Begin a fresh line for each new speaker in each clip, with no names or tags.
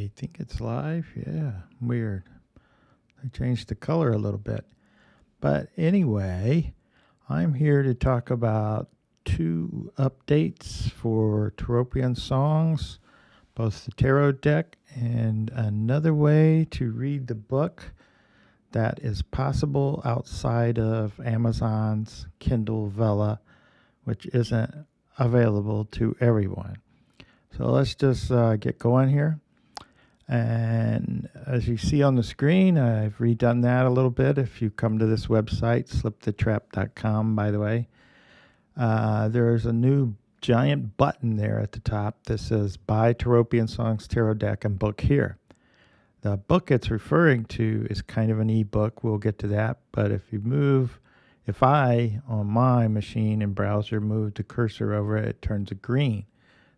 I think it's live. Yeah, weird. I changed the color a little bit. But anyway, I'm here to talk about 2 updates for Taropian Songs, both the tarot deck and another way to read the book that is possible outside of Amazon's Kindle Vella, which isn't available to everyone. So let's just get going here. And as you see on the screen, I've redone that a little bit. If you come to this website, slipthetrap.com, by the way, there's a new giant button there at the top that says Buy Taropian Songs Tarot Deck and Book Here. The book it's referring to is kind of an ebook. We'll get to that. But if I, on my machine and browser, move the cursor over it, it turns green.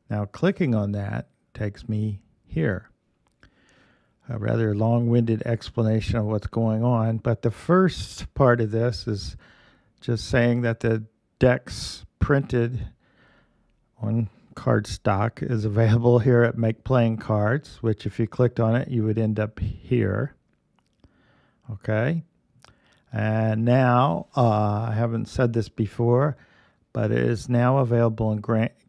Now, clicking on that takes me here. A rather long-winded explanation of what's going on, but the first part of this is just saying that the decks printed on cardstock is available here at Make Playing Cards, which if you clicked on it, you would end up here. Okay. And now, I haven't said this before, but it is now available in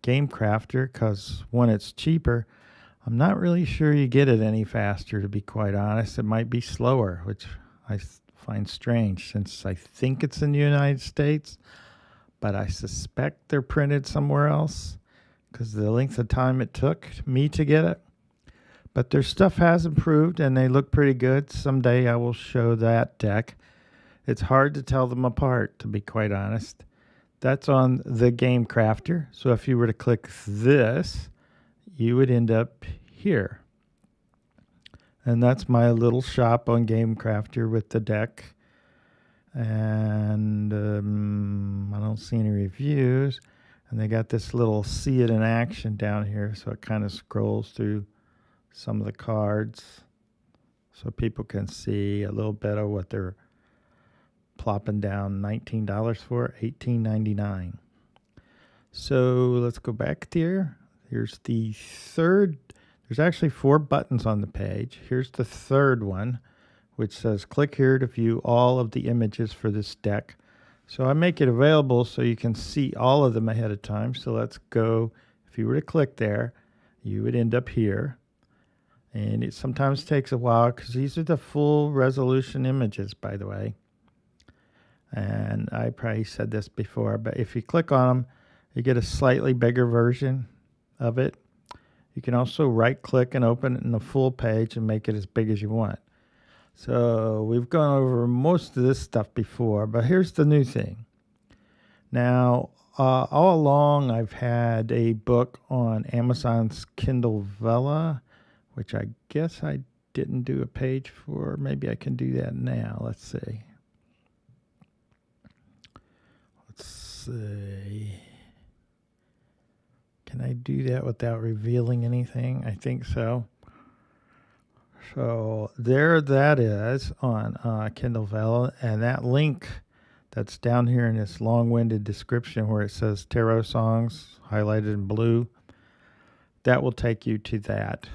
Game Crafter because, one, it's cheaper. I'm not really sure you get it any faster, to be quite honest. It might be slower, which I find strange since I think it's in the United States, but I suspect they're printed somewhere else because of the length of time it took me to get it. But their stuff has improved and they look pretty good. Someday I will show that deck. It's hard to tell them apart, to be quite honest. That's on the Game Crafter. So if you were to click this, you would end up here. And that's my little shop on Game Crafter with the deck. And I don't see any reviews. And they got this little see it in action down here. So it kind of scrolls through some of the cards so people can see a little bit of what they're plopping down $19 for, $18.99. So let's go back there. Here's the third. There's actually 4 buttons on the page. Here's the third one, which says click here to view all of the images for this deck. So I make it available so you can see all of them ahead of time. So let's go. If you were to click there, you would end up here. And it sometimes takes a while because these are the full resolution images, by the way. And I probably said this before, but if you click on them, you get a slightly bigger version of it. You can also right click and open it in the full page and make it as big as you want. So we've gone over most of this stuff before, but here's the new thing. Now, all along I've had a book on Amazon's Kindle Vella, which I guess I didn't do a page for. Maybe I can do that now. Let's see. Let's see. Can I do that without revealing anything? I think so. So there that is on Kindle Vella. And that link that's down here in this long-winded description where it says Tarot Songs, highlighted in blue, that will take you to that.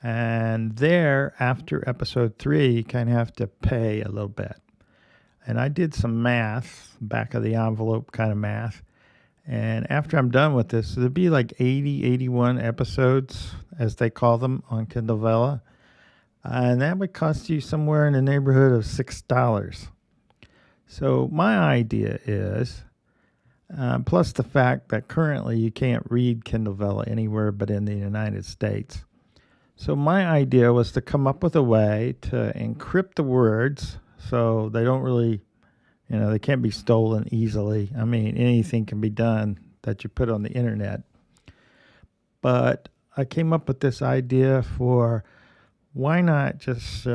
And there, after episode 3, you kind of have to pay a little bit. And I did some math, back of the envelope kind of math. And after I'm done with this, there'll be like 80, 81 episodes, as they call them, on Kindle Vella. And that would cost you somewhere in the neighborhood of $6. So my idea is, plus the fact that currently you can't read Kindle Vella anywhere but in the United States. So my idea was to come up with a way to encrypt the words so they don't really, they can't be stolen easily. I mean, anything can be done that you put on the internet. But I came up with this idea for why not just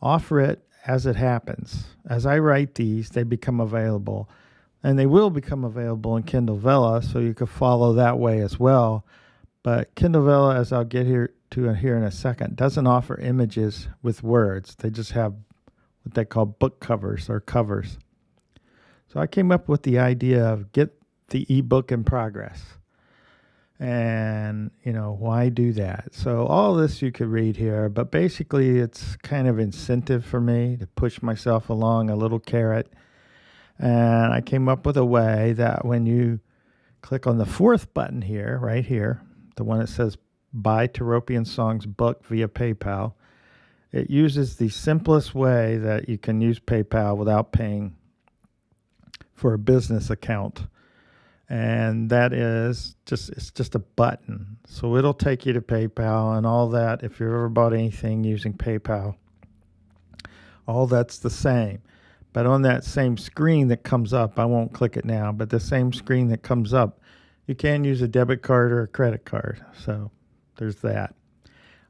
offer it as it happens. As I write these, they become available. And they will become available in Kindle Vella, so you can follow that way as well. But Kindle Vella, as I'll get to here in a second, doesn't offer images with words. They just have what they call book covers or covers. So I came up with the idea of get the ebook in progress. And, why do that? So all this you could read here, but basically it's kind of incentive for me to push myself along, a little carrot. And I came up with a way that when you click on the fourth button here, right here, the one that says Buy Taropian Songs book via PayPal, it uses the simplest way that you can use PayPal without paying for a business account. And that is it's just a button. So it'll take you to PayPal and all that. If you've ever bought anything using PayPal, all that's the same. But on that same screen that comes up, I won't click it now, but the same screen that comes up, you can use a debit card or a credit card. So there's that.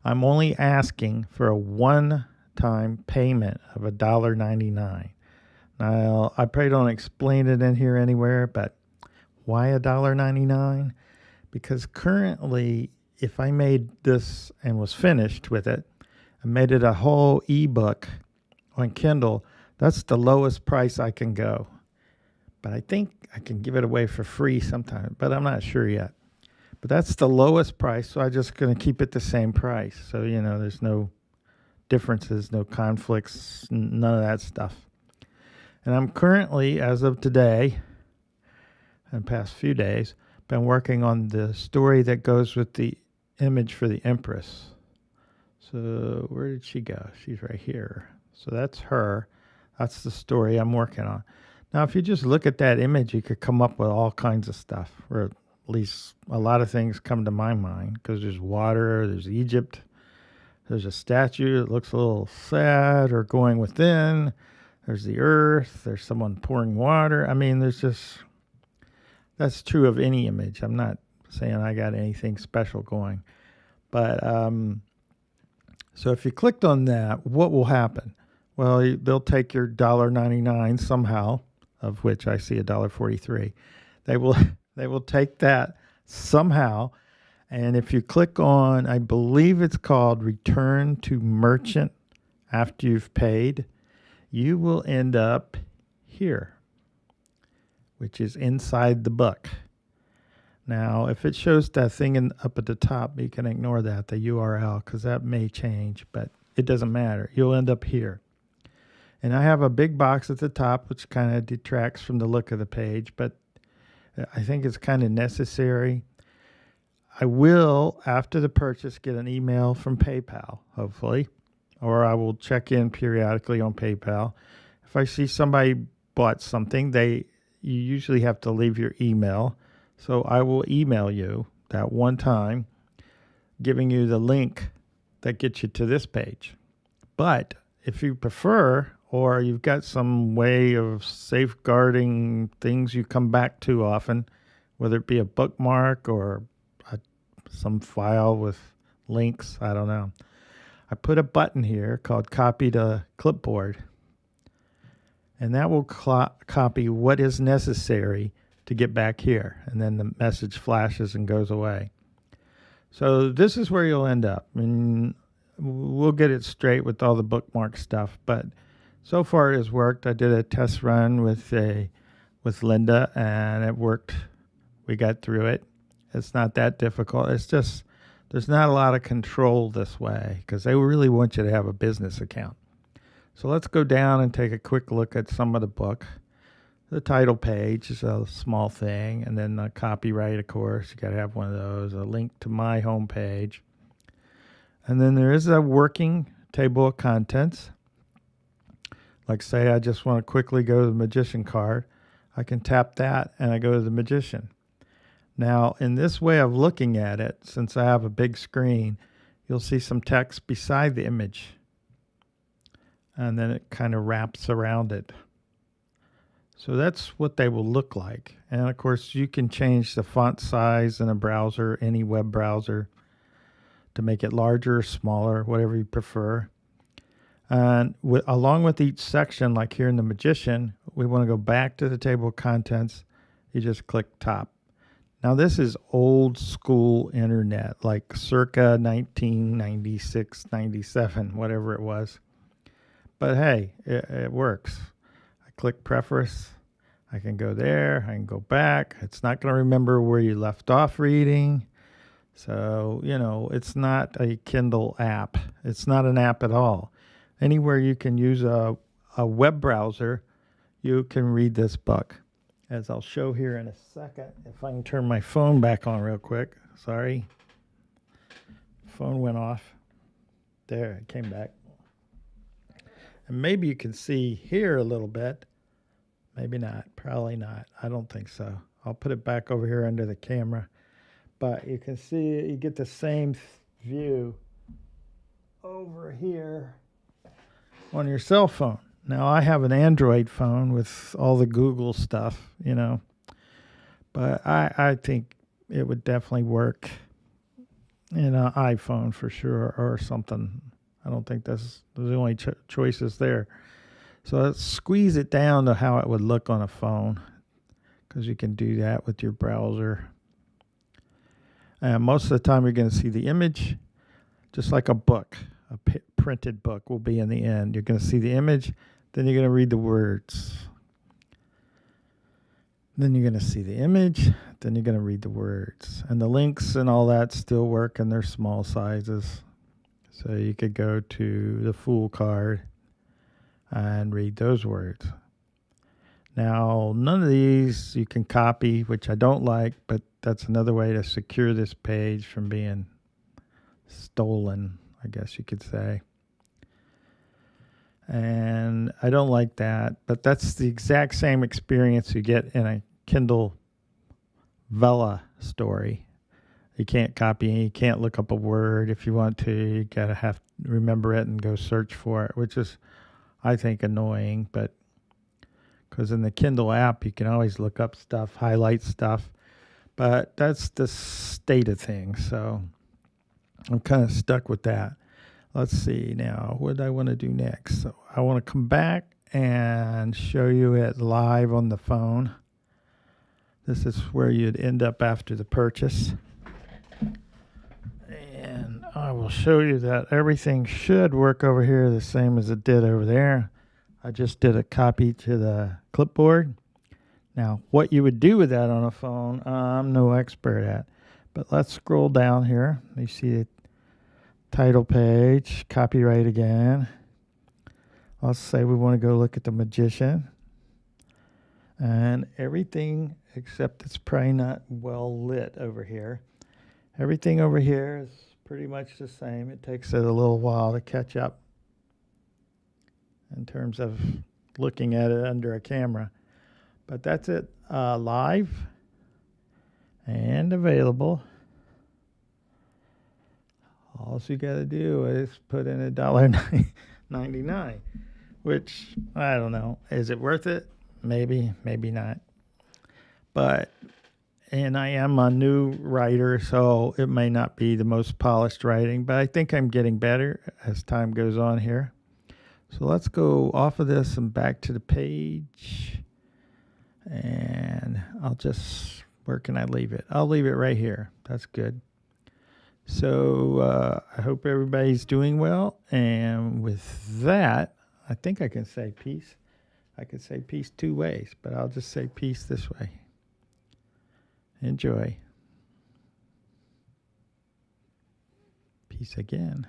I'm only asking for a one-time payment of $1.99. Now, I probably don't explain it in here anywhere, but why $1.99? Because currently, if I made this and was finished with it, I made it a whole ebook on Kindle, that's the lowest price I can go. But I think I can give it away for free sometime, but I'm not sure yet. But that's the lowest price, so I'm just going to keep it the same price. So, there's no differences, no conflicts, none of that stuff. And I'm currently, as of today, and past few days, been working on the story that goes with the image for the Empress. So where did she go? She's right here. So that's her. That's the story I'm working on. Now, if you just look at that image, you could come up with all kinds of stuff, or at least a lot of things come to my mind, because there's water, there's Egypt, there's a statue that looks a little sad or going within, there's the earth, there's someone pouring water. I mean, that's true of any image. I'm not saying I got anything special going. But so if you clicked on that, what will happen? Well, they'll take your $1.99 somehow, of which I see $1.43. They will take that somehow, and if you click on, I believe it's called Return to Merchant after you've paid, you will end up here, which is inside the book. Now, if it shows that thing up at the top, you can ignore that, the URL, because that may change, but it doesn't matter. You'll end up here. And I have a big box at the top, which kind of detracts from the look of the page, but I think it's kind of necessary. I will, after the purchase, get an email from PayPal, hopefully, or I will check in periodically on PayPal. If I see somebody bought something, you usually have to leave your email. So I will email you that one time, giving you the link that gets you to this page. But if you prefer, or you've got some way of safeguarding things you come back to often, whether it be a bookmark or some file with links, I don't know. I put a button here called Copy to Clipboard, and that will copy what is necessary to get back here, and then the message flashes and goes away. So this is where you'll end up. I mean, we'll get it straight with all the bookmark stuff, but so far it has worked. I did a test run with Linda, and it worked. We got through it. It's not that difficult. It's just there's not a lot of control this way, because they really want you to have a business account. So let's go down and take a quick look at some of the book. The title page is a small thing, and then the copyright, of course, you got to have one of those, a link to my homepage. And then there is a working table of contents. Like, say I just want to quickly go to the magician card. I can tap that, and I go to the magician. Now, in this way of looking at it, since I have a big screen, you'll see some text beside the image. And then it kind of wraps around it. So that's what they will look like. And of course, you can change the font size in a browser, any web browser, to make it larger or smaller, whatever you prefer. And along with each section, like here in the Magician, we want to go back to the table of contents. You just click top. Now, this is old school internet, like circa 1996, 97, whatever it was. But hey, it works. Click preface. I can go there. I can go back. It's not going to remember where you left off reading. So, it's not a Kindle app. It's not an app at all. Anywhere you can use a web browser, you can read this book. As I'll show here in a second, if I can turn my phone back on real quick. Sorry. Phone went off. There, it came back. And maybe you can see here a little bit. Maybe not. Probably not. I don't think so. I'll put it back over here under the camera. But you can see, you get the same view over here on your cell phone. Now, I have an Android phone with all the Google stuff, but I think it would definitely work in an iPhone for sure, or something. I don't think there's the only choices there. So let's squeeze it down to how it would look on a phone, because you can do that with your browser. And most of the time you're going to see the image, just like a book. A printed book will be in the end. You're going to see the image, then you're going to read the words. Then you're going to see the image, then you're going to read the words. And the links and all that still work in their small sizes. So you could go to the full card and read those words. Now, none of these you can copy, which I don't like, but that's another way to secure this page from being stolen, I guess you could say. And I don't like that, but that's the exact same experience you get in a Kindle Vella story. You can't copy it, you can't look up a word. If you want to, you gotta have to remember it and go search for it, which is, I think, annoying. But because in the Kindle app, you can always look up stuff, highlight stuff. But that's the state of things, so I'm kind of stuck with that. Let's see now, what do I want to do next? So I want to come back and show you it live on the phone. This is where you'd end up after the purchase. And I will show you that everything should work over here the same as it did over there. I just did a copy to the clipboard. Now, what you would do with that on a phone, I'm no expert at. But let's scroll down here. You see the title page, copyright again. Let's say we want to go look at the magician. And everything, except it's probably not well lit over here. Everything over here is pretty much the same. It takes it a little while to catch up in terms of looking at it under a camera. But that's it, live and available. All you got to do is put in $1.99, which, I don't know. Is it worth it? Maybe, maybe not. But, and I am a new writer, so it may not be the most polished writing, but I think I'm getting better as time goes on here. So let's go off of this and back to the page. And I'll just, where can I leave it? I'll leave it right here. That's good. So I hope everybody's doing well. And with that, I think I can say peace. I could say peace two ways, but I'll just say peace this way. Enjoy. Peace again.